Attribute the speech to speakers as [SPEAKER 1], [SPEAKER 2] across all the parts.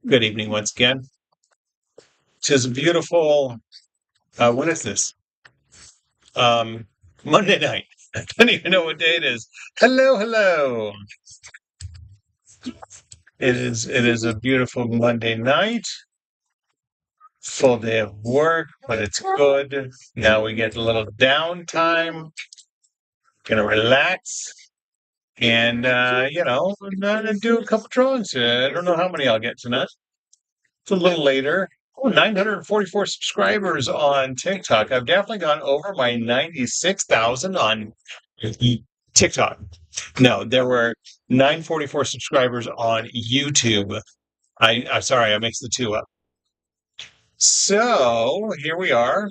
[SPEAKER 1] Good evening once again. Tis a beautiful, what is this? Um, Monday night. I don't even know what day it is. Hello, hello. It is a beautiful Monday night, full day of work, but it's good. Now we get a little downtime, gonna relax and, do a couple drawings. I don't know how many I'll get tonight. It's a little later. Oh, 944 subscribers on TikTok. I've definitely gone over my 96,000 on TikTok. No, there were 944 subscribers on YouTube. I'm sorry, I mixed the two up. So here we are.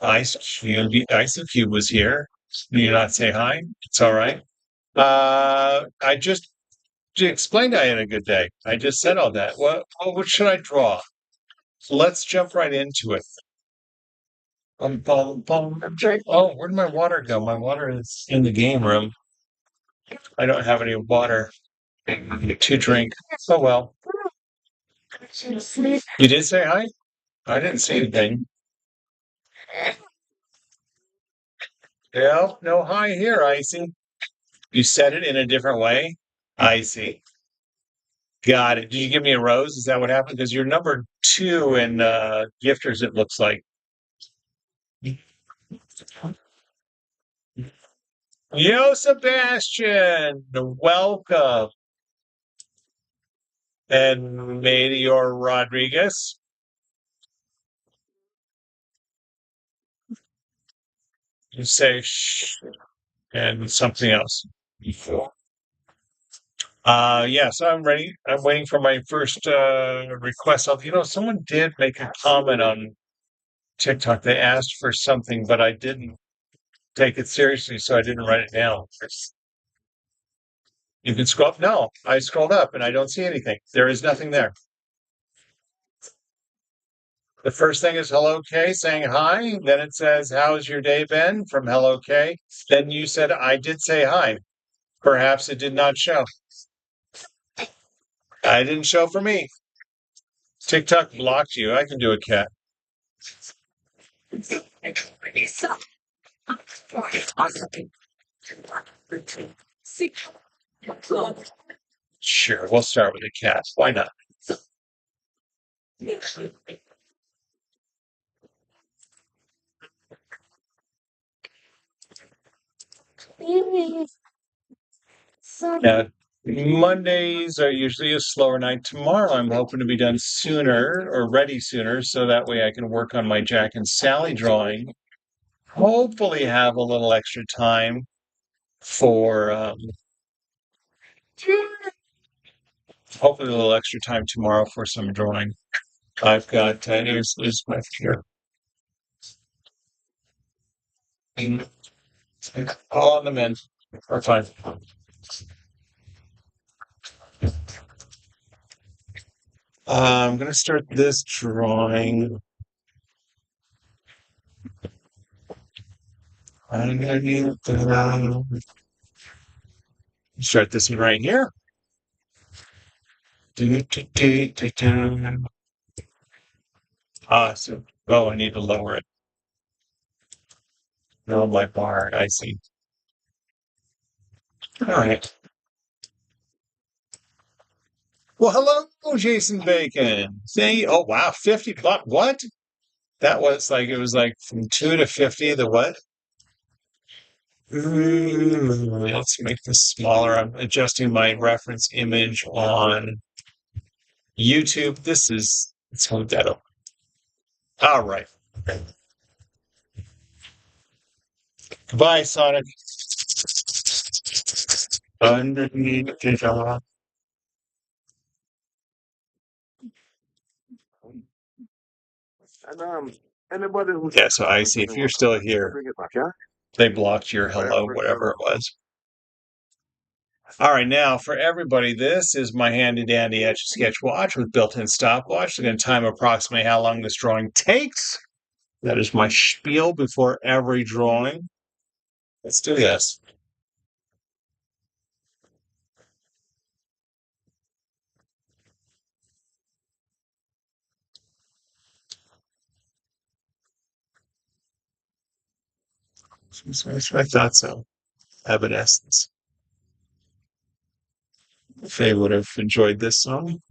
[SPEAKER 1] Ice Cube was here. Did you not say hi? It's all right. I just explained I had a good day. I just said all that. What should I draw? Let's jump right into it. Oh, where'd my water go? My water is in the game room. I don't have any water to drink. Oh well. You did say hi? I didn't see anything. Yeah, no hi here, Icy. You said it in a different way? I see. Got it. Did you give me a rose? Is that what happened? Because you're number two in gifters, it looks like. Yo, Sebastian, welcome. And Meteor Rodriguez. You say shh and something else. Yeah, so I'm ready. I'm waiting for my first request. Someone did make a comment on TikTok. They asked for something, but I didn't take it seriously, so I didn't write it down. You can scroll up. No, I scrolled up and I don't see anything. There is nothing there. The first thing is Hello K saying hi. Then it says, "How's your day been?" from Hello K. Then you said, "I did say hi." Perhaps it did not show. I didn't show for me. TikTok blocked you. I can do a cat. Sure, we'll start with a cat. Why not? Now, Mondays are usually a slower night. Tomorrow, I'm hoping to be done sooner or ready sooner, so that way I can work on my Jack and Sally drawing. Hopefully, have a little extra time for, hopefully, a little extra time tomorrow for some drawing. I've got, here's my here. All on the men are fine. I'm going to start this drawing. I'm going to need start this one right here. Oh, I need to lower it. No, my bar. I see. All right. Well, hello, Jason Bacon. Say, oh wow, 50 bucks. What? That was like it was like from 2 to 50. The what? Let's make this smaller. I'm adjusting my reference image on YouTube. Let's hold that up. All right. Goodbye, Sonic. Underneath the jaw. Yeah, so I see. If you're still here, they blocked your hello, whatever it was. All right, now for everybody, this is my handy dandy Etch A Sketch watch with built-in stopwatch. I'm going to time approximately how long this drawing takes. That is my spiel before every drawing. Let's do this. I thought so. Evanescence. Faye would have enjoyed this song.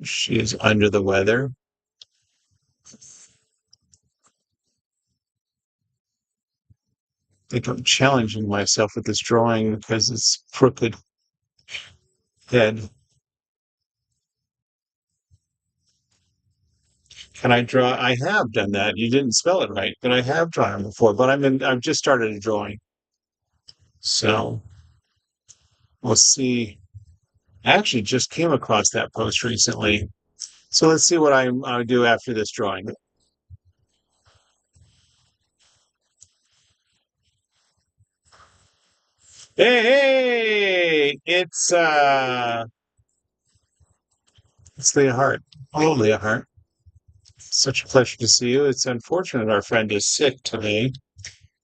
[SPEAKER 1] She is under the weather. I think I'm challenging myself with this drawing because it's crooked head. Can I draw? I have done that. You didn't spell it right, but I have drawn before. But I've just started a drawing, so we'll see. I actually just came across that post recently, so let's see what I do after this drawing. Hey, hey! It's Leah Hart. Hello, Leah Hart. Such a pleasure to see you. It's unfortunate our friend is sick today,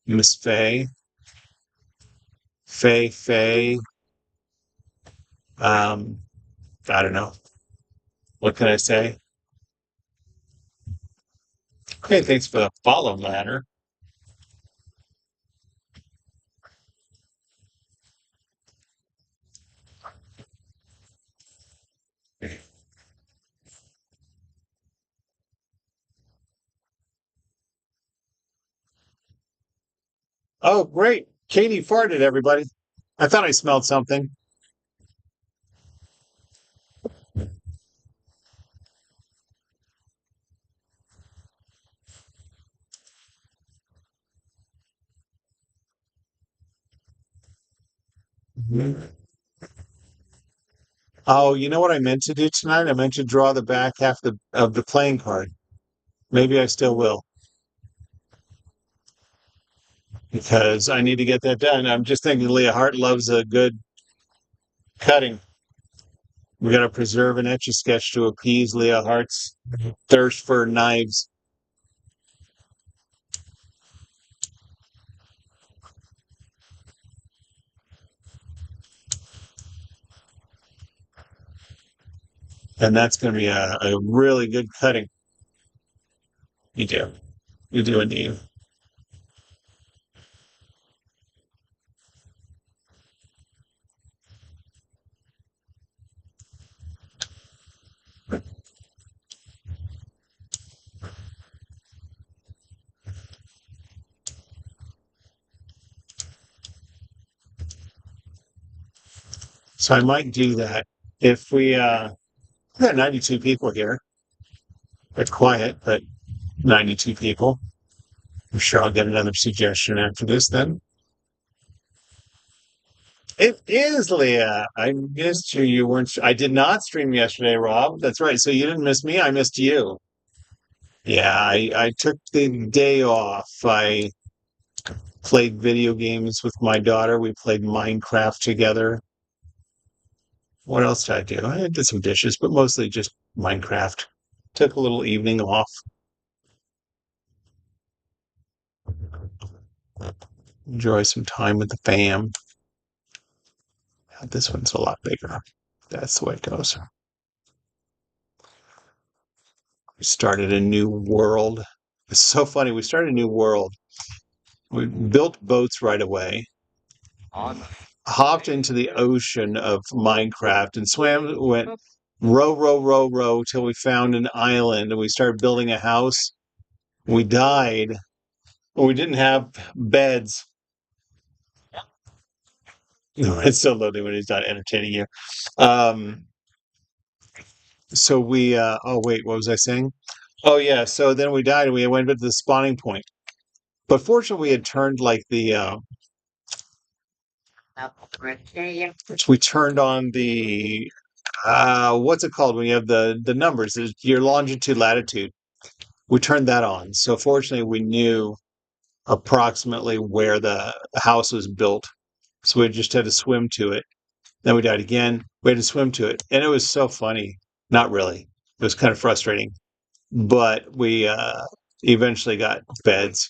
[SPEAKER 1] Miss Faye. Faye. Um, I don't know. What can I say? Okay, thanks for the follow ladder. Oh, great. Katie farted, everybody. I thought I smelled something. Mhm. Oh, you know what I meant to do tonight? I meant to draw the back half of the playing card. Maybe I still will because I need to get that done. I'm just thinking Leah Hart loves a good cutting. We got to preserve an Etch A Sketch to appease Leah Hart's thirst for knives. And that's going to be a really good cutting. You do. You do indeed. So I might do that if we got 92 people here. It's quiet, but 92 people. I'm sure I'll get another suggestion after this then. It is, Leah. I missed you. You weren't, I did not stream yesterday, Rob. That's right. So you didn't miss me. I missed you. Yeah, I took the day off. I played video games with my daughter. We played Minecraft together. What else did I do? I did some dishes, but mostly just Minecraft. Took a little evening off. Enjoy some time with the fam. This one's a lot bigger. That's the way it goes. We started a new world. It's so funny. We started a new world. We built boats right away, hopped into the ocean of Minecraft and swam, went row till we found an island and we started building a house. We died. We didn't have beds. No, it's so loading when he's not entertaining you. Um, so oh wait, what was I saying? Oh yeah, so then we died and we went to the spawning point. But fortunately, we had turned like we turned on the what's it called when you have the numbers? It's your longitude, latitude. We turned that on. So fortunately, we knew approximately where the house was built. So we just had to swim to it. Then we died again. We had to swim to it, and it was so funny. Not really. It was kind of frustrating, but we eventually got beds.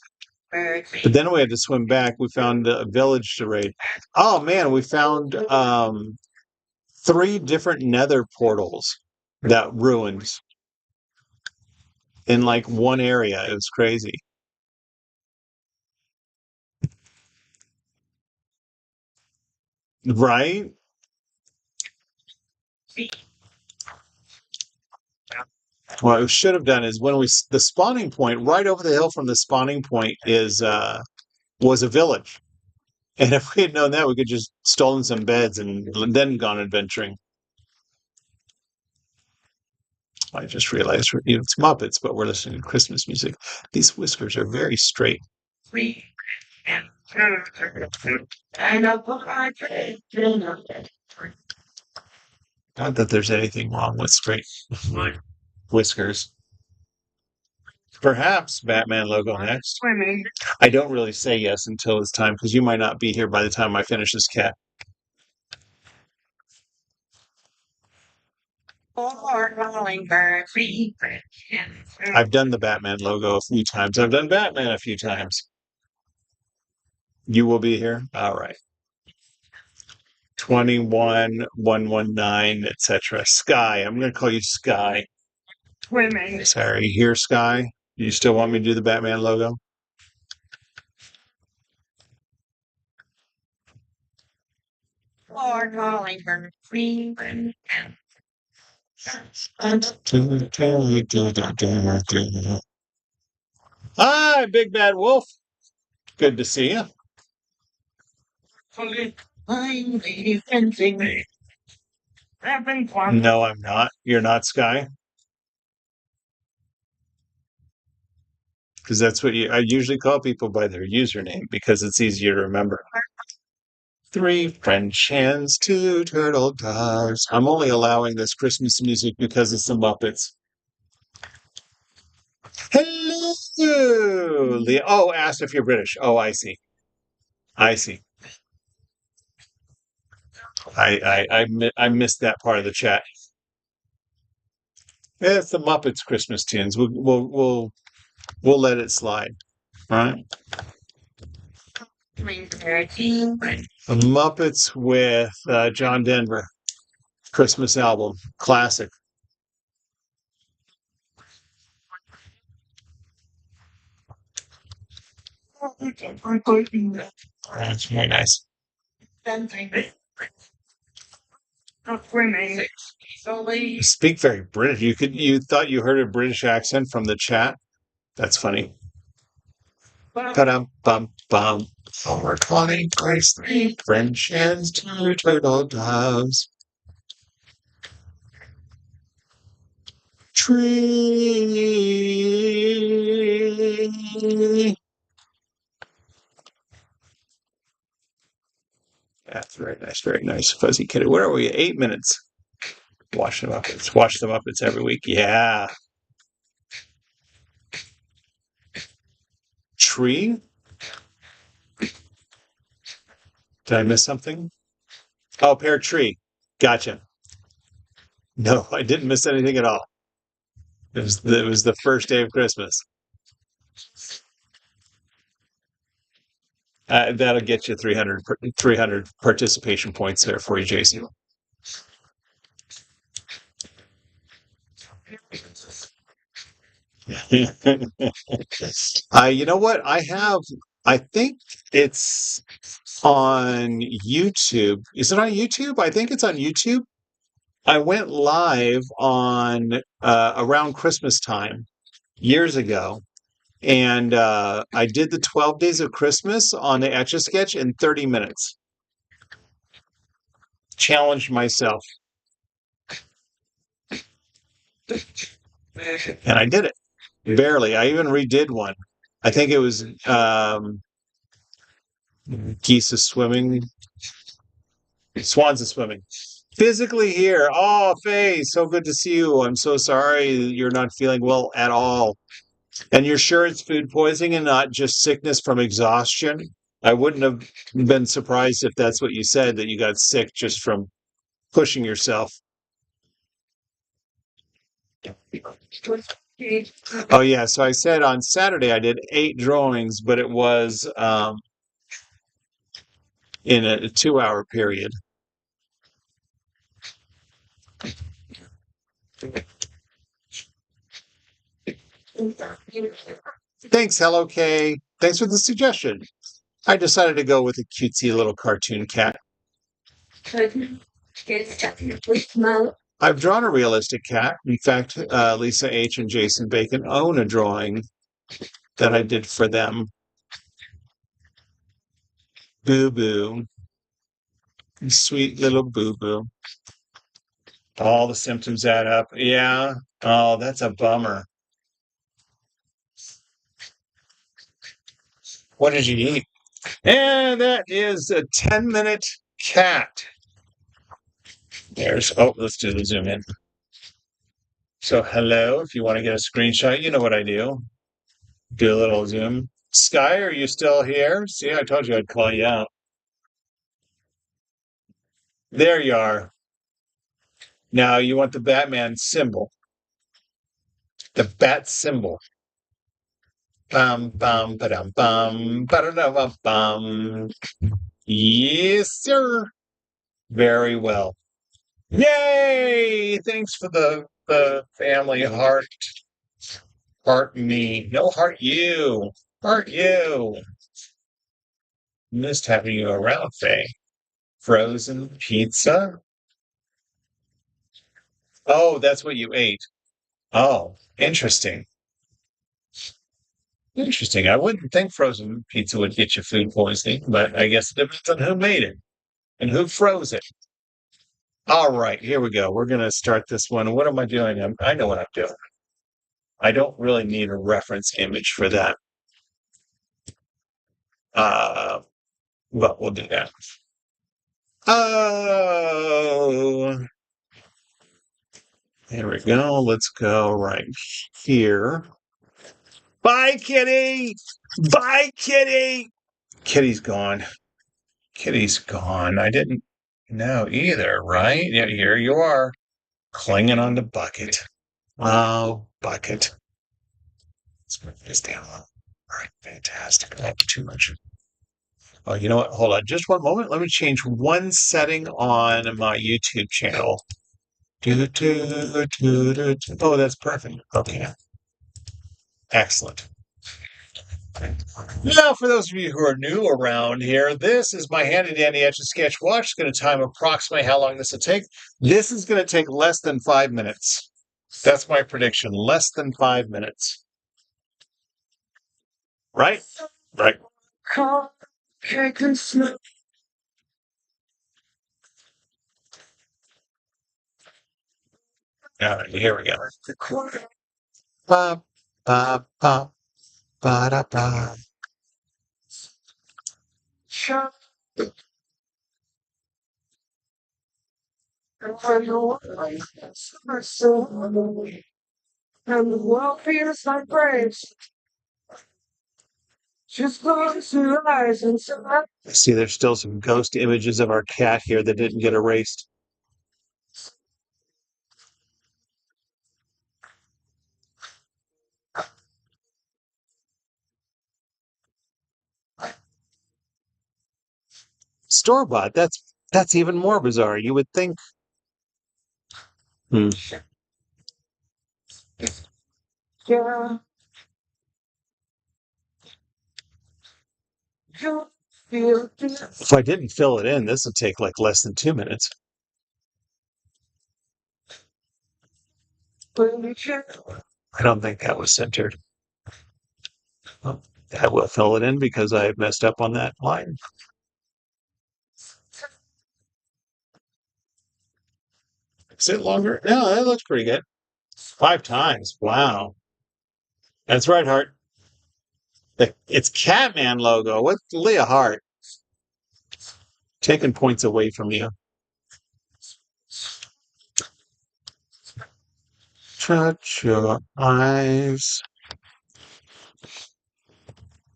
[SPEAKER 1] But then we had to swim back. We found a village to raid. Oh man, we found three different nether portals that ruined in like one area. It was crazy. Right? What we should have done is when the spawning point right over the hill from the spawning point is was a village. And if we had known that, we could just stolen some beds and then gone adventuring. I just realized it's Muppets, but we're listening to Christmas music. These whiskers are very straight. Not that there's anything wrong with straight whiskers. Perhaps Batman logo next. I don't really say yes until it's time because you might not be here by the time I finish this cat. I've done the Batman logo a few times. I've done Batman a few times. You will be here? All right. 21, 119, etc. Sky. I'm going to call you Sky. Sorry, here, Sky. You still want me to do the Batman logo? Or calling her free. Hi, Big Bad Wolf. Good to see you. No, I'm not. You're not Sky? Because that's what I usually call people by their username because it's easier to remember. 3 French hens, 2 turtle doves. I'm only allowing this Christmas music because it's the Muppets. Hello, Leah. Oh, asked if you're British. Oh, I see. I see. I missed that part of the chat. It's the Muppets Christmas tunes. We'll let it slide. All right. The Muppets with John Denver Christmas album classic. That's very nice. You speak very British. You thought you heard a British accent from the chat? That's funny. Ba-dum, bum, bum. Over 20 Grace 3 French hens, 2 turtle doves. Tree. That's very nice, very nice. Fuzzy kitty. Where are we? 8 minutes. Watch the Muppets. Watch the Muppets every week. Yeah. Tree? Did I miss something? Oh, pear tree. Gotcha. No, I didn't miss anything at all. It was the first day of Christmas. That'll get you 300 participation points there for you, Jason. You know what? I think it's on YouTube. Is it on YouTube? I think it's on YouTube. I went live on around Christmas time years ago, and I did the 12 Days of Christmas on the Etch A Sketch in 30 minutes. Challenged myself. And I did it. Barely. I even redid one. I think it was geese are swimming. Swans are swimming. Physically here. Oh, Faye, so good to see you. I'm so sorry you're not feeling well at all. And you're sure it's food poisoning and not just sickness from exhaustion? I wouldn't have been surprised if that's what you said, that you got sick just from pushing yourself. Oh, yeah. So I said on Saturday I did 8 drawings, but it was in a 2-hour period. Thanks, Hello Kay. Thanks for the suggestion. I decided to go with a cutesy little cartoon cat. I've drawn a realistic cat. In fact, Lisa H. and Jason Bacon own a drawing that I did for them. Boo Boo. Sweet little Boo Boo. All the symptoms add up. Yeah. Oh, that's a bummer. What did you eat? And that is a 10-minute cat. Let's do the zoom in. So, hello, if you want to get a screenshot, you know what I do. Do a little zoom. Sky, are you still here? See, I told you I'd call you out. There you are. Now you want the Batman symbol, the bat symbol. Bum, bum, ba-dum, bum, ba-da-dum, bum. Yes, sir. Very well. Yay! Thanks for the family heart. Heart me. No, heart you. Heart you. Missed having you around, Faye. Frozen pizza? Oh, that's what you ate. Oh, interesting. Interesting. I wouldn't think frozen pizza would get you food poisoning, but I guess it depends on who made it and who froze it. All right, here we go. We're going to start this one. What am I doing? I know what I'm doing. I don't really need a reference image for that. But we'll do that. Oh, there we go. Let's go right here. Bye, kitty. Bye, kitty. Kitty's gone. Kitty's gone. I didn't know either, right? Yeah, here you are, clinging on the bucket. Oh, bucket. Let's move this down. All right, fantastic. Not too much. Oh, you know what? Hold on just one moment. Let me change one setting on my YouTube channel. Oh, that's perfect. Okay. Excellent. Now, for those of you who are new around here, this is my handy dandy Etch A Sketch watch. It's going to time approximately how long this will take. This is going to take less than 5 minutes. That's my prediction. Less than 5 minutes. Right? Right. All right, here we go. Ba, ba, ba, ba, da, ba. And the world feels like graves. Just close your eyes and survive. See, there's still some ghost images of our cat here that didn't get erased. Store-bought, that's even more bizarre. You would think. Hmm. Yeah. If I didn't fill it in, this would take like less than 2 minutes. I don't think that was centered. Well, I will fill it in because I messed up on that line. Is it longer? No, that looks pretty good. 5 times. Wow. That's right, Hart. It's Catman logo. What's Leah Hart? Taking points away from you. Shut your eyes.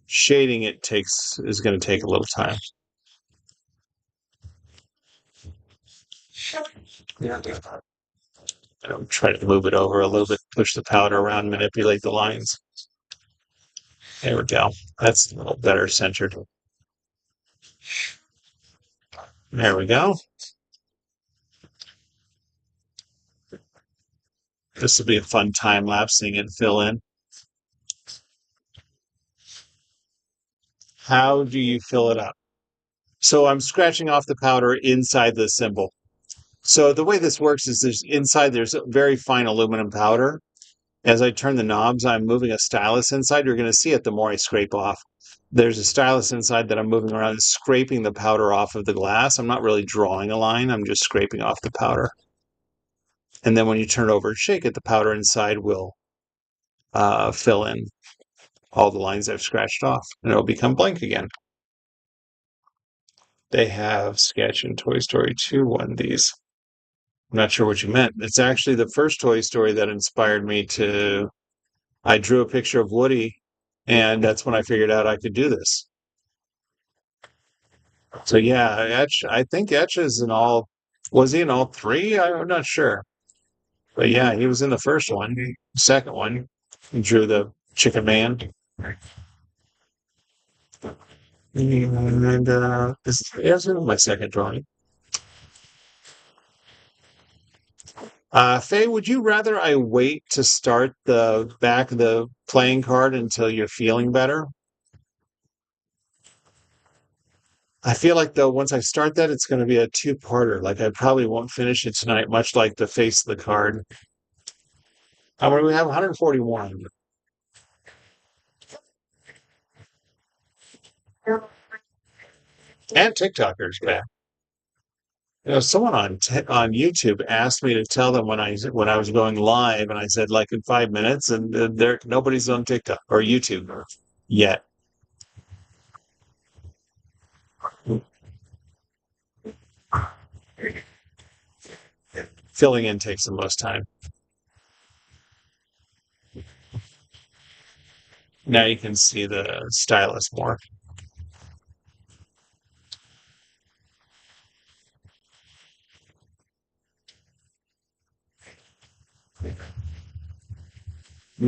[SPEAKER 1] Shading it is going to take a little time. I'll try to move it over a little bit, push the powder around, manipulate the lines. There we go. That's a little better centered. There we go. This will be a fun time lapsing and fill in. How do you fill it up?
[SPEAKER 2] So I'm scratching off the powder inside the symbol. So the way this works is there's a very fine aluminum powder. As I turn the knobs, I'm moving a stylus inside. You're going to see it the more I scrape off. There's a stylus inside that I'm moving around and scraping the powder off of the glass. I'm not really drawing a line. I'm just scraping off the powder. And then when you turn it over and shake it, the powder inside will fill in all the lines I've scratched off, and it'll become blank again. They have Sketch and Toy Story 2 won these. I'm not sure what you meant. It's actually the first Toy Story that inspired me to. I drew a picture of Woody, and that's when I figured out I could do this. So yeah, Etch. I think Etch is in all. Was he in all three? I'm not sure, but yeah, he was in the first one. Second one, he drew the Chicken Man, and this is my second drawing. Faye, would you rather I wait to start the back of the playing card until you're feeling better? I feel like though once I start that, it's going to be a two-parter. Like I probably won't finish it tonight, much like the face of the card. How many we have? 141. And TikTokers back. Someone on YouTube asked me to tell them when I was going live, and I said like in 5 minutes, and there nobody's on TikTok or YouTube yet. Filling in takes the most time. Now you can see the stylus more. How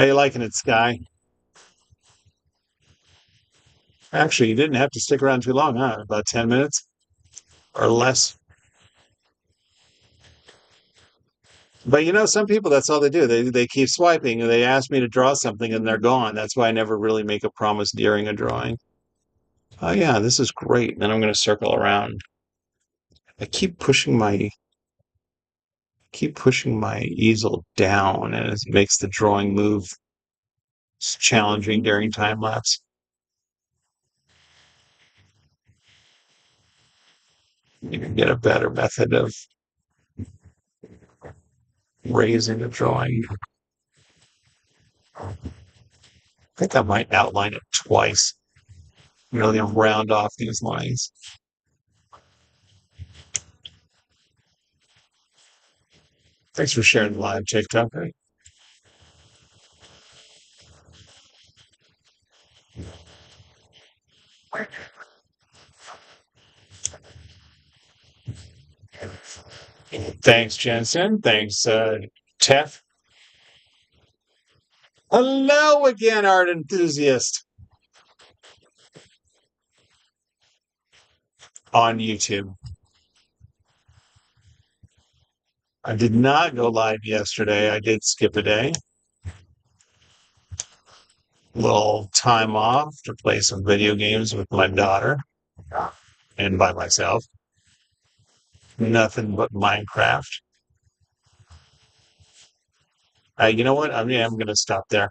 [SPEAKER 2] you liking it, Sky? Actually, you didn't have to stick around too long, huh? About 10 minutes or less. But some people, that's all they do. They keep swiping and they ask me to draw something and they're gone. That's why I never really make a promise during a drawing. Oh yeah, this is great. Then I'm going to circle around. I keep pushing my easel down and it makes the drawing move. It's challenging during time lapse. You can get a better method of raising the drawing. I think I might outline it twice, really round off these lines. Thanks for sharing the live TikTok. Thanks, Jensen. Thanks, Tef. Hello again, art enthusiast on YouTube. I did not go live yesterday. I did skip a day. Little time off to play some video games with my daughter and by myself. Nothing but Minecraft. You know what? I'm going to stop there.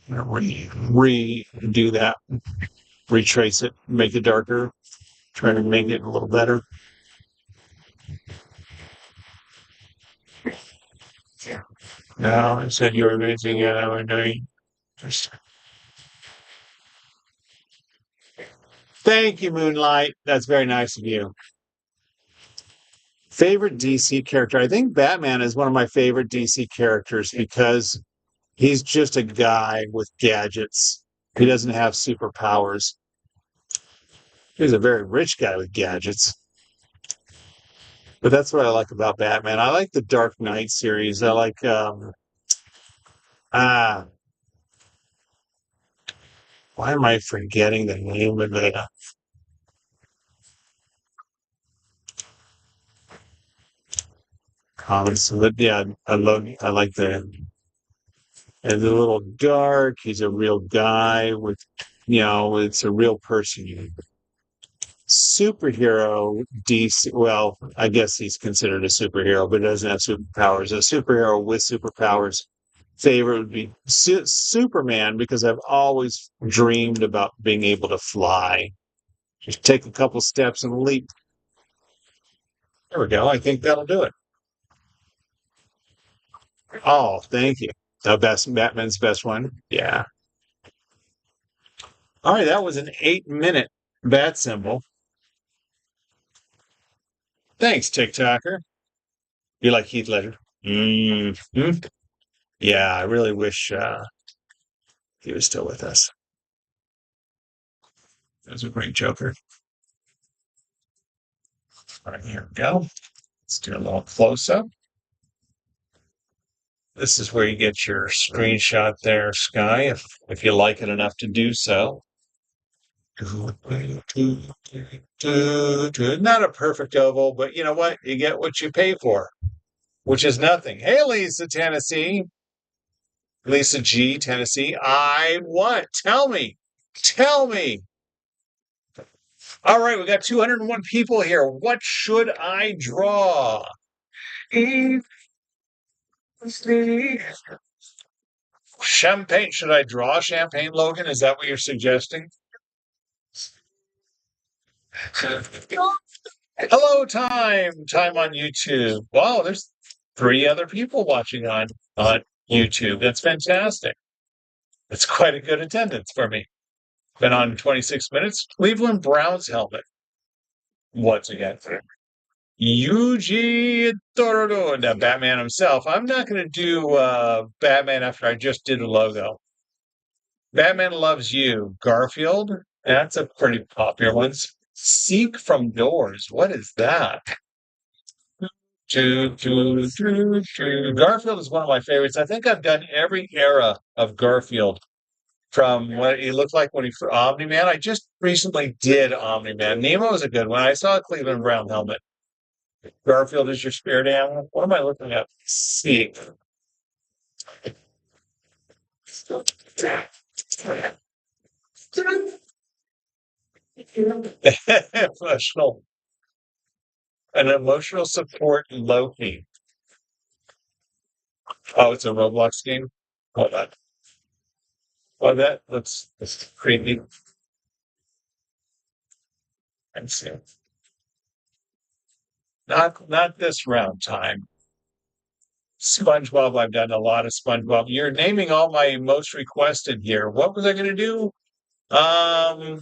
[SPEAKER 2] I'm going to redo that, retrace it, make it darker, try to make it a little better. No, I said you were amazing. Yeah, we're doing. Thank you, Moonlight. That's very nice of you. Favorite DC character? I think Batman is one of my favorite DC characters because He's just a guy with gadgets. He doesn't have superpowers. He's a very rich guy with gadgets. But that's what I like about Batman. I like the Dark Knight series. I like ah why am I forgetting the name of it? Comics. But yeah, I like the and a little dark. He's a real guy with it's a real person. Superhero DC. Well, I guess he's considered a superhero, but doesn't have superpowers. A superhero with superpowers. Favorite would be Superman because I've always dreamed about being able to fly. Just take a couple steps and leap. There we go. I think that'll do it. Oh, thank you. The best Batman's best one. Yeah. All right, that was an 8-minute bat symbol. Thanks, TikToker. You like Heath Ledger? Mm-hmm. Yeah, I really wish he was still with us. That was a great Joker. All right, here we go. Let's do a little close up. This is where you get your screenshot there, Sky, if you like it enough to do so. Not a perfect oval, but you know what? You get what you pay for, which is nothing. Hey, Lisa, Tennessee. Lisa G, Tennessee. I what? Tell me. Tell me. All right, we got 201 people here. What should I draw? Champagne. Should I draw champagne, Logan? Is that what you're suggesting? Hello, time on YouTube. Wow, there's 3 other people watching on YouTube. That's fantastic. That's quite a good attendance for me. Been on 26 minutes. Cleveland Browns helmet once again. Yuji Torodo, now Batman himself. I'm not going to do Batman after I just did a logo. Batman Loves You, Garfield. That's a pretty popular one. Seek from Doors. What is that? Garfield is one of my favorites. I think I've done every era of Garfield from what he looked like when he for Omni Man. I just recently did Omni Man. Nemo is a good one. I saw a Cleveland Brown helmet. Garfield is your spirit animal. What am I looking at? Seek. Emotional. An emotional support Loki. Oh, it's a Roblox game? Hold on. Oh, that looks creepy. Let's see. Not this round time. SpongeBob, I've done a lot of SpongeBob. You're naming all my most requested here. What was I going to do? Um,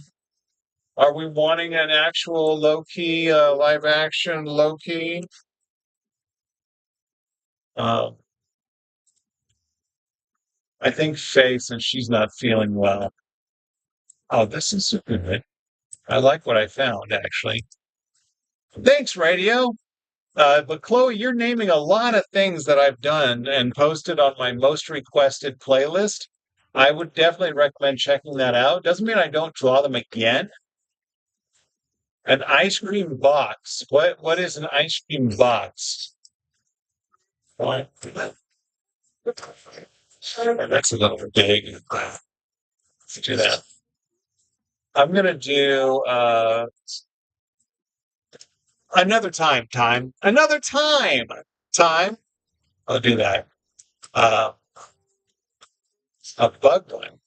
[SPEAKER 2] are we wanting an actual Loki, live action Loki? Um, I think Faye, since she's not feeling well. Oh, this is good. I like what I found, actually. Thanks, radio. But Chloe, you're naming a lot of things that I've done and posted on my most requested playlist. I would definitely recommend checking that out. Doesn't mean I don't draw them again. An ice cream box. What is an ice cream box? What? That's a little big. Let's do that. I'm gonna do another time. Another time. Time. I'll do that. Uh a bug one.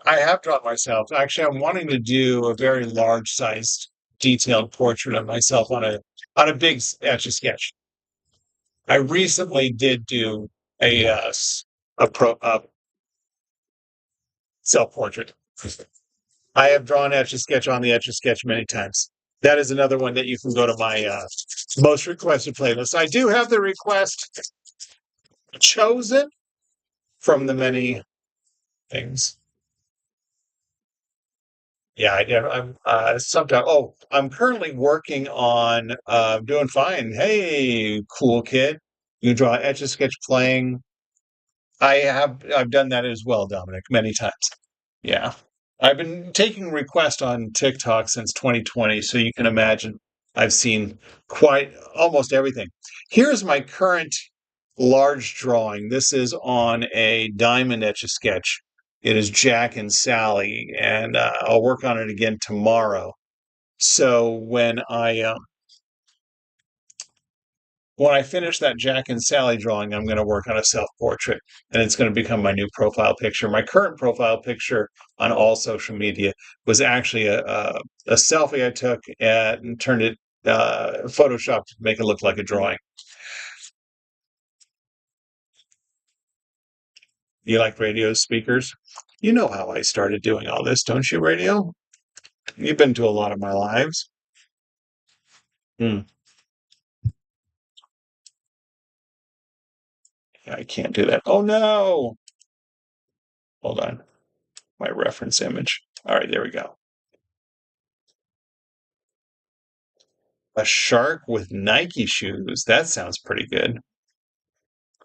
[SPEAKER 2] I have drawn myself. Actually, I'm wanting to do a very large sized detailed portrait of myself on a big Etch A Sketch. I recently did do a self portrait. I have drawn Etch A Sketch on the Etch A Sketch many times. That is another one that you can go to my most requested playlist. I do have the request chosen from the many things. Yeah, I did. Sometimes. Oh, I'm currently working on doing fine. Hey, cool kid. You draw Etch A Sketch playing. I've done that as well, Dominic, many times. Yeah. I've been taking requests on TikTok since 2020, so you can imagine I've seen quite almost everything. Here's my current large drawing. This is on a diamond Etch A Sketch. It is Jack and Sally, and I'll work on it again tomorrow. So when I finish that Jack and Sally drawing, I'm going to work on a self-portrait, and it's going to become my new profile picture. My current profile picture on all social media was actually a selfie I took and turned it photoshopped to make it look like a drawing. You like radio speakers? You know how I started doing all this, don't you, radio? You've been to a lot of my lives. Hmm. I can't do that. Oh no! Hold on. My reference image. All right, there we go. A shark with Nike shoes. That sounds pretty good.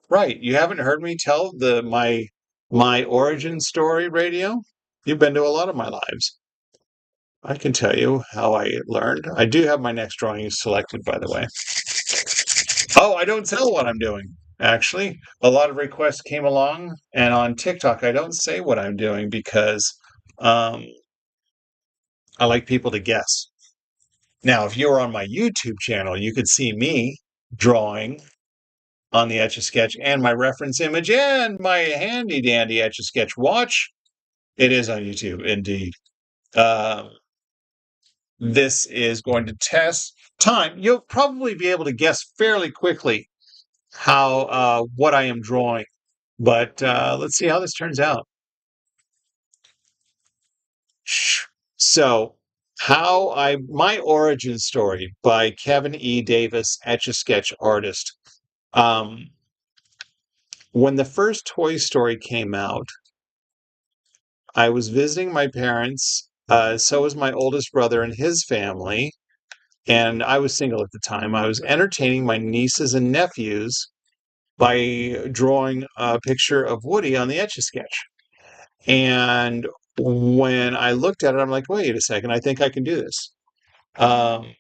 [SPEAKER 2] Right. You haven't heard me tell my origin story, radio? You've been to a lot of my lives. I can tell you how I learned. I do have my next drawing selected, by the way. Oh, I don't tell what I'm doing. Actually, a lot of requests came along, and on TikTok, I don't say what I'm doing because um, I like people to guess. Now, if you were on my YouTube channel, you could see me drawing on the Etch A Sketch and my reference image and my handy dandy Etch A Sketch watch. It is on YouTube, indeed. Um, this is going to test time. You'll probably be able to guess fairly quickly how what I am drawing, but let's see how this turns out. So, my origin story by Kevin E. Davis, Etch A Sketch artist. Um, when the first Toy Story came out, I was visiting my parents. So was my oldest brother and his family. And I was single at the time. I was entertaining my nieces and nephews by drawing a picture of Woody on the Etch A Sketch. And when I looked at it, I'm like, wait a second, I think I can do this. Um,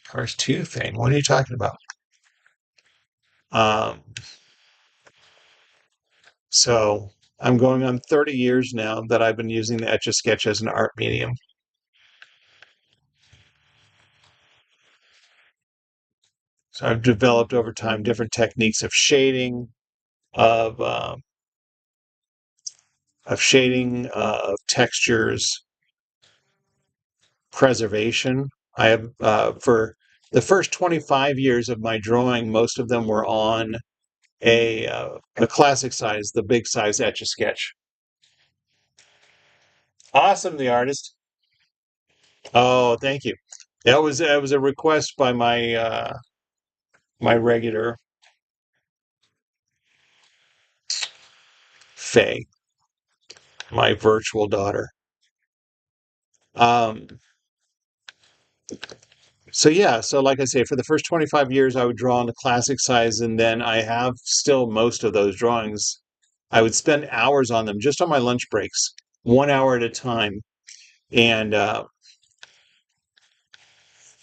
[SPEAKER 2] Cars 2 thing. What are you talking about? Um, so I'm going on 30 years now that I've been using the Etch A Sketch as an art medium. So I've developed over time different techniques of um, of shading, of textures, preservation. I have for the first 25 years of my drawing, most of them were on a classic size, the big size Etch A Sketch. Awesome, the artist. Oh, thank you. That was a request by my regular Faye, my virtual daughter. Um, so yeah, so like I say, for the first 25 years, I would draw on the classic size, and then I have still most of those drawings. I would spend hours on them just on my lunch breaks, 1 hour at a time. And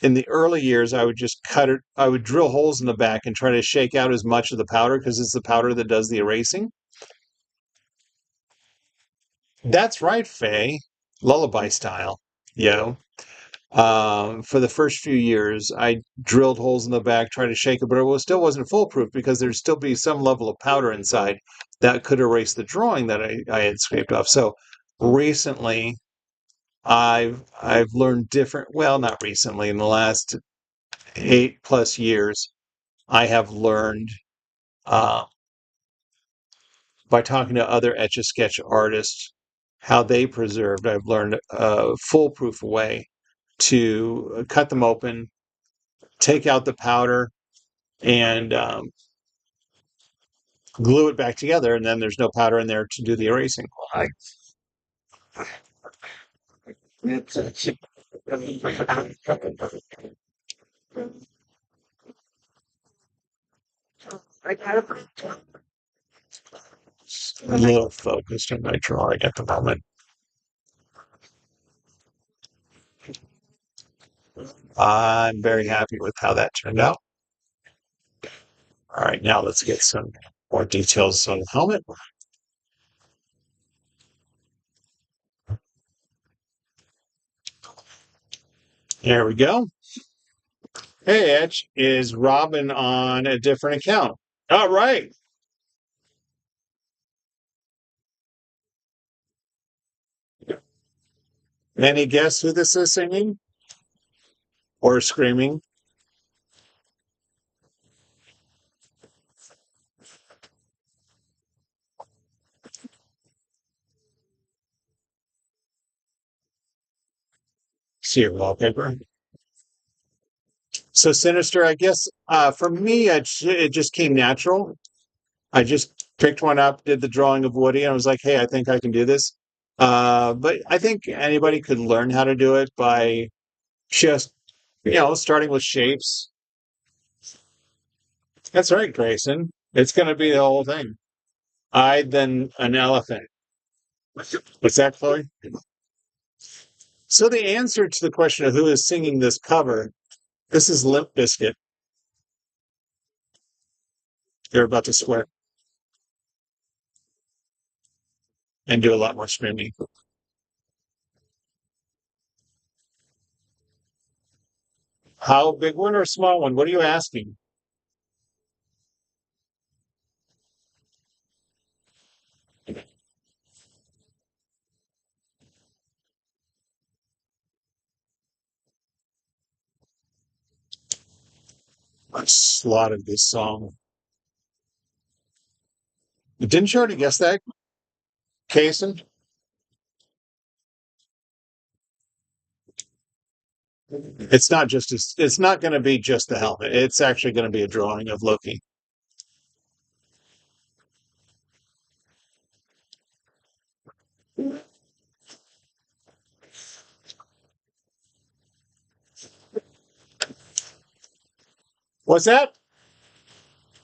[SPEAKER 2] in the early years, I would just cut it. I would drill holes in the back and try to shake out as much of the powder because it's the powder that does the erasing. That's right, Faye. Lullaby style. Yo. For the first few years, I drilled holes in the back, tried to shake it, but still wasn't foolproof because there'd still be some level of powder inside that could erase the drawing that I had scraped off. So recently, I've learned different. Well, not recently. In the last 8+ years, I have learned uh, by talking to other Etch A Sketch artists how they preserved. I've learned a foolproof way to cut them open, take out the powder, and glue it back together, and then there's no powder in there to do the erasing. I, I'm a little focused on my drawing at the moment. I'm very happy with how that turned out. All right, now let's get some more details on the helmet. There we go. Hey, Etch, is Robin on a different account? All right. Any guess who this is singing or screaming? See your wallpaper. So Sinister, I guess for me, it just came natural. I just picked one up, did the drawing of Woody, and I was like, hey, I think I can do this. But I think anybody could learn how to do it by just, starting with shapes. That's right, Grayson. It's going to be the whole thing. I, then an elephant. What's that, Chloe? So the answer to the question of who is singing this cover, this is Limp Bizkit. They're about to swear and do a lot more screaming. How big one or small one? What are you asking? I slaughtered this song. Didn't you already guess that, Kason? It's not going to be just the helmet. It's actually going to be a drawing of Loki. What's that?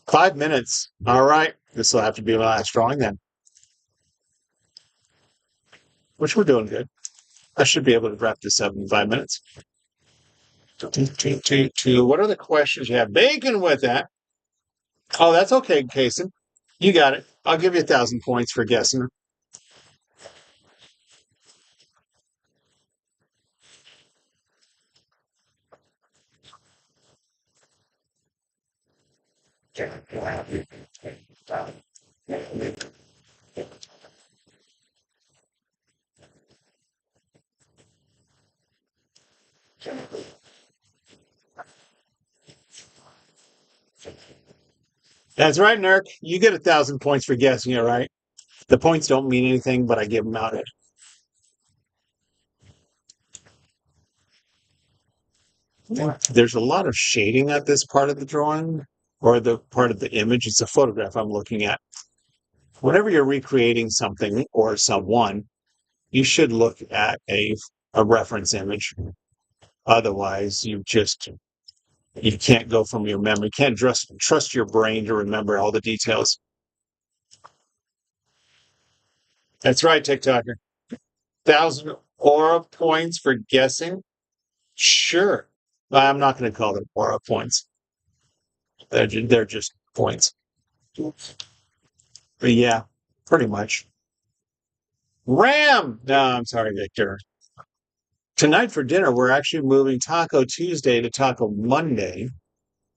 [SPEAKER 2] 5 minutes. All right. This will have to be my last drawing then, which we're doing good. I should be able to wrap this up in 5 minutes. What are the questions you have? Bacon with that. Oh, that's okay, Kason. You got it. I'll give you 1,000 points for guessing. That's right, Nurk. You get 1,000 points for guessing it right. The points don't mean anything, but I give them out. There's a lot of shading at this part of the drawing or the part of the image. It's a photograph I'm looking at. Whenever you're recreating something or someone, you should look at a reference image. Otherwise, you can't go from your memory. You can't trust your brain to remember all the details. That's right, TikToker. 1,000 aura points for guessing? Sure. I'm not going to call them aura points. They're just points. But yeah, pretty much. Ram! No, I'm sorry, Victor. Tonight for dinner, we're actually moving Taco Tuesday to Taco Monday.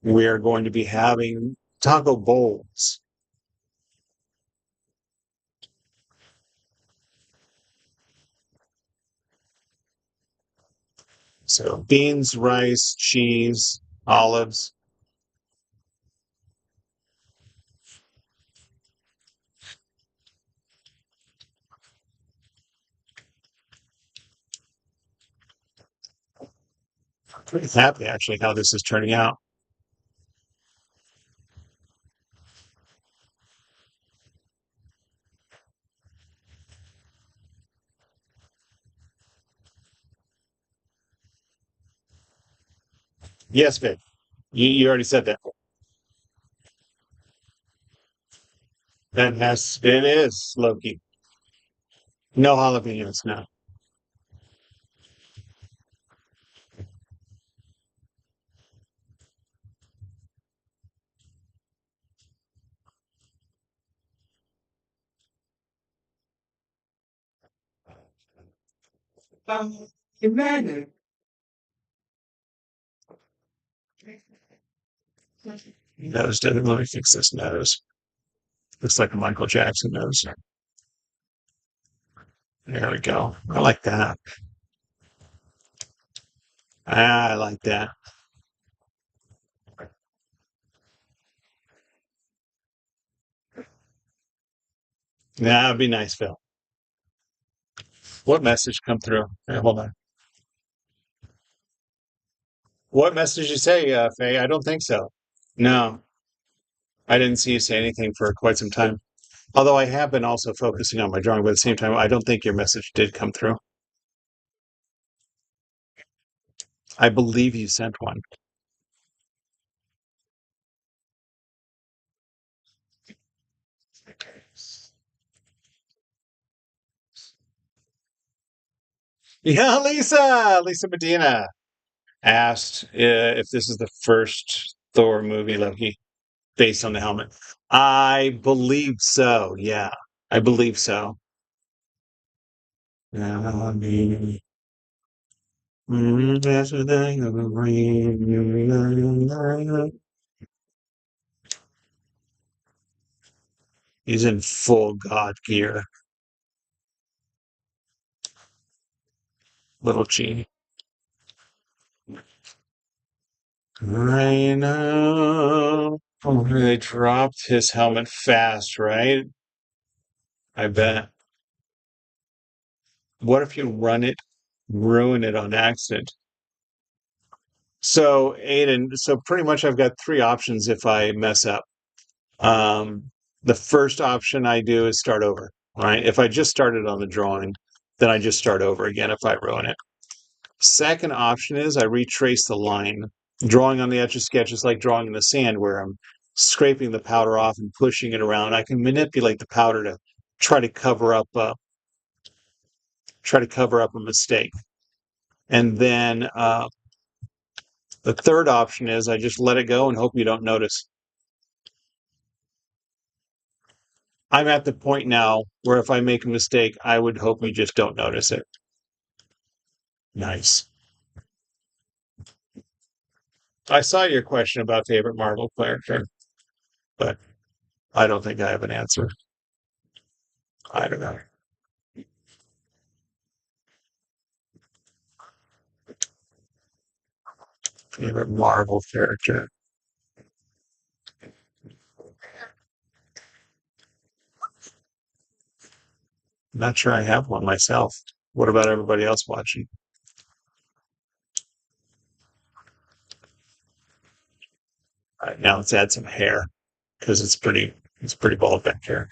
[SPEAKER 2] We're going to be having taco bowls. So beans, rice, cheese, olives. Pretty happy actually how this is turning out. Yes, babe. You already said that. It is Loki. No jalapenos, no. Nose doesn't let me fix this nose. Looks like a Michael Jackson nose. There we go. I like that. I like that. That'd be nice, Phil. What message come through? Hey, hold on. What message did you say, Faye? I don't think so. No, I didn't see you say anything for quite some time. Although I have been also focusing on my drawing, but at the same time, I don't think your message did come through. I believe you sent one. Yeah, Lisa Medina asked if this is the first Thor movie, Loki, based on the helmet. I believe so. Yeah, I believe so. He's in full god gear. Little G. I know. Oh, they dropped his helmet fast, right? I bet. What if you ruin it on accident? So, Aiden, so pretty much I've got three options if I mess up. The first option I do is start over, right? If I just started on the drawing, then I just start over again if I ruin it. Second option is I retrace the line. Drawing on the Etch A Sketch is like drawing in the sand where I'm scraping the powder off and pushing it around. I can manipulate the powder to try to cover up a mistake. And then the third option is I just let it go and hope you don't notice. I'm at the point now where if I make a mistake, I would hope you just don't notice it. Nice. I saw your question about favorite Marvel character, but I don't think I have an answer. I don't know. Favorite Marvel character. I'm not sure I have one myself. What about everybody else watching? All right, now let's add some hair because it's pretty bald back here.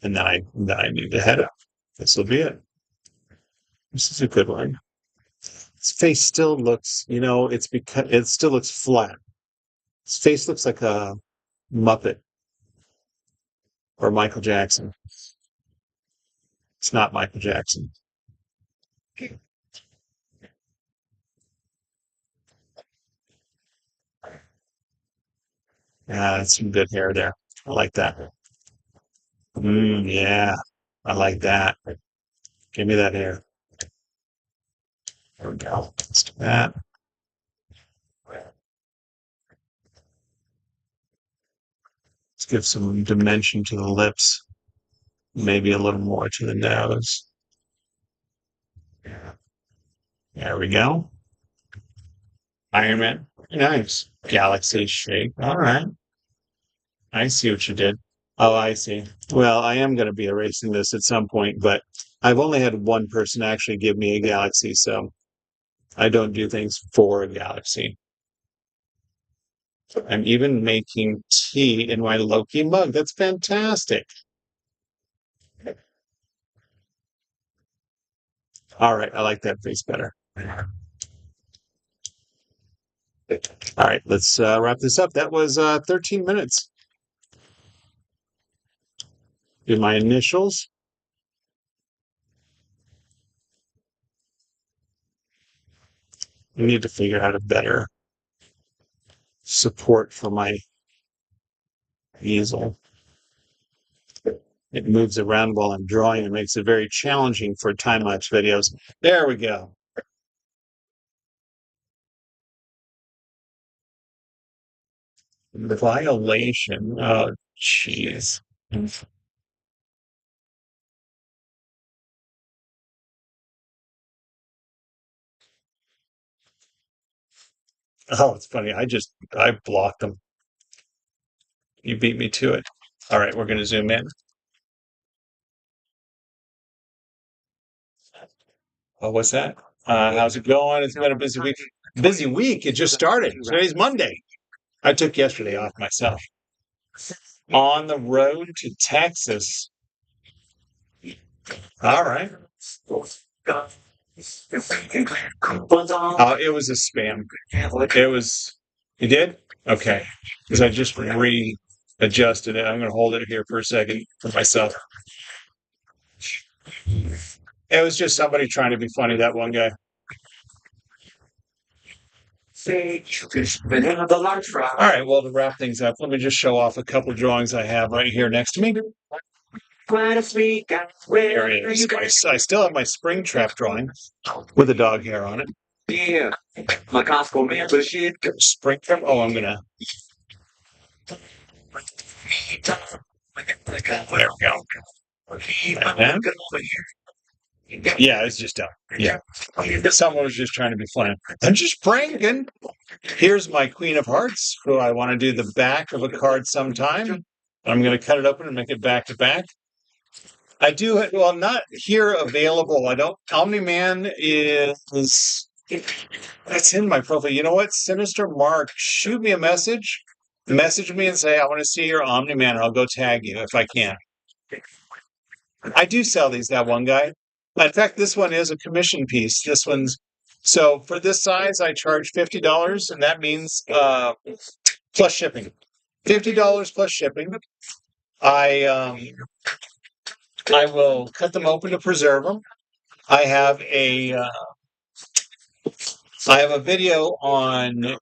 [SPEAKER 2] And then I need the head up. This will be it. This is a good one. His face still looks, it's because it still looks flat. His face looks like a Muppet or Michael Jackson. It's not Michael Jackson. Yeah, that's some good hair there. I like that. Yeah, I like that. Give me that hair. There we go. Let's do that. Let's give some dimension to the lips. Maybe a little more to the nose. There we go. Iron Man. Nice. Galaxy shape. All right. I see what you did. Oh, I see. Well, I am going to be erasing this at some point, but I've only had one person actually give me a galaxy, so I don't do things for a galaxy. I'm even making tea in my Loki mug. That's fantastic. All right, I like that face better. All right, let's wrap this up. That was 13 minutes. Do my initials. I need to figure out a better support for my easel. It moves around while I'm drawing. It makes it very challenging for time-lapse videos. There we go. Violation. Oh, jeez. Oh, it's funny. I blocked them. You beat me to it. All right, we're going to zoom in. Oh, what's that? How's it going? It's been a busy week. Busy week. It just started. Today's Monday. I took yesterday off myself. On the road to Texas. All right. It was a spam. It was. You did? Okay. Because I just readjusted it. I'm going to hold it here for a second for myself. It was just somebody trying to be funny, that one guy. All right, well, to wrap things up, let me just show off a couple of drawings I have right here next to me. There it is. I still have my spring trap drawing with a dog hair on it. Yeah. My Costco membership. Spring trap. Oh, I'm going to. There we go. And yeah, it's just done. Yeah. Someone was just trying to be funny. I'm just pranking. Here's my Queen of Hearts, who I want to do the back of a card sometime. I'm going to cut it open and make it back to back. I do, well, not here available. I don't, Omni-Man is, that's in my profile. You know what? Sinister Mark, shoot me a message. Message me and say, I want to see your Omni-Man, and I'll go tag you if I can. I do sell these, that one guy. In fact, this one is a commission piece. This one's, so for this size, I charge $50, and that means plus shipping. $50 plus shipping. I will cut them open to preserve them. I have a video on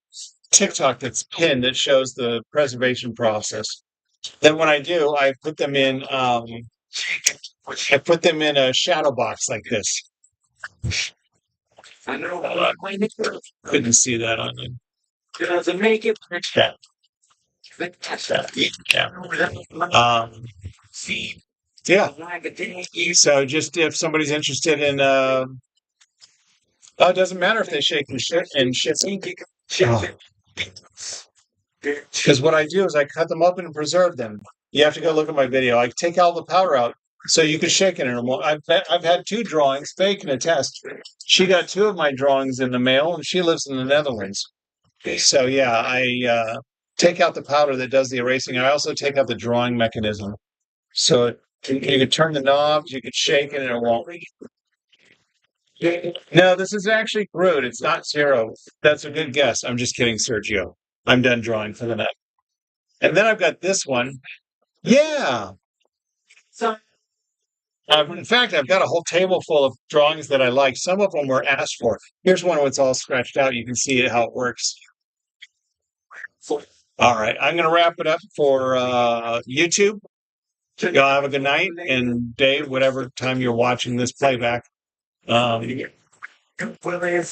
[SPEAKER 2] TikTok that's pinned that shows the preservation process. Then when I do, I put them in a shadow box like this. I know. Couldn't see that on it. Doesn't make it. Yeah. So just if somebody's interested in, it doesn't matter if they shake and shipping. Because what I do is I cut them up and preserve them. You have to go look at my video. I take all the powder out so you can shake it in them. I've had 2 drawings. Faye can attest. She got 2 of my drawings in the mail, and she lives in the Netherlands. So yeah, I take out the powder that does the erasing. I also take out the drawing mechanism. So you can turn the knobs, you can shake it, and it won't. No, this is actually crude. It's not 0. That's a good guess. I'm just kidding, Sergio. I'm done drawing for the night. And then I've got this one. Yeah. In fact, I've got a whole table full of drawings that I like. Some of them were asked for. Here's one where it's all scratched out. You can see how it works. All right. I'm going to wrap it up for YouTube. Y'all have a good night. And Dave, whatever time you're watching this playback,